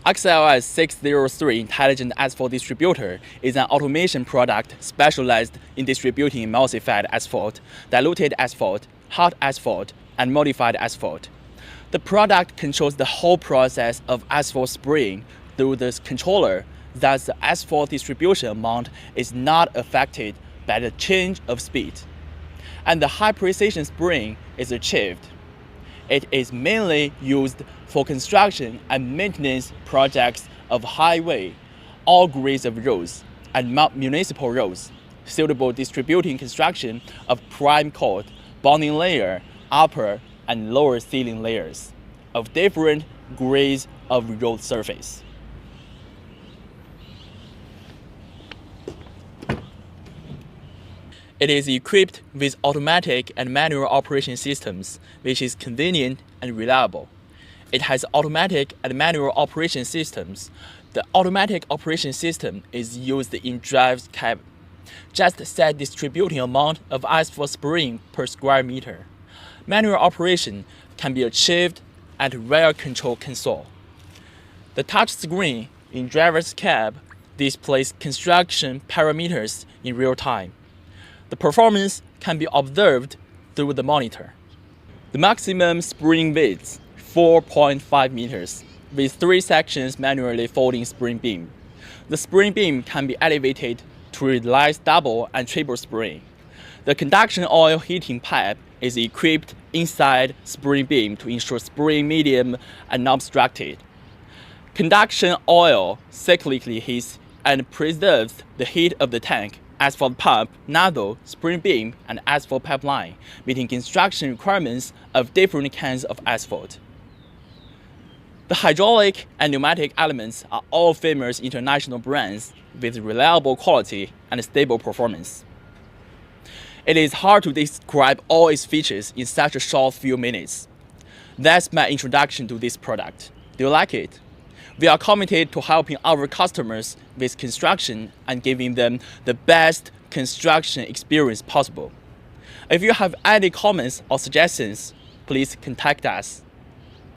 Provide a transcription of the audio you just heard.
XLS603 Intelligent Asphalt Distributor is an automation product specialized in distributing emulsified asphalt, diluted asphalt, hot asphalt, and modified asphalt. The product controls the whole process of asphalt spraying through this controller, thus the asphalt distribution amount is not affected by the change of speed, and the high precision spraying is achieved. It is mainly used for construction and maintenance projects of highway, all grades of roads, and municipal roads, suitable distributing construction of prime coat, bonding layer, upper and lower sealing layers of different grades of road surface. It is equipped with automatic and manual operation systems, which is convenient and reliable. It has automatic and manual operation systems. The automatic operation system is used in drive cab. Just set distributing amount of asphalt spraying per square meter. Manual operation can be achieved at rear control console. The touch screen in driver's cab displays construction parameters in real time. The performance can be observed through the monitor. The maximum spraying width 4.5 meters with 3 sections manually folding spraying beam. The spraying beam can be elevated to realize double and triple spraying. The conduction oil heating pipe is equipped inside spraying beam to ensure spraying medium and unobstructed. Conduction oil cyclically heats and preserves the heat of the tank, asphalt pump, nozzle, spraying beam, and asphalt pipeline, meeting construction requirements of different kinds of asphalt. The hydraulic and pneumatic elements are all famous international brands with reliable quality and stable performance. It is hard to describe all its features in such a short few minutes. That's my introduction to this product. Do you like it? We are committed to helping our customers with construction and giving them the best construction experience possible. If you have any comments or suggestions, please contact us.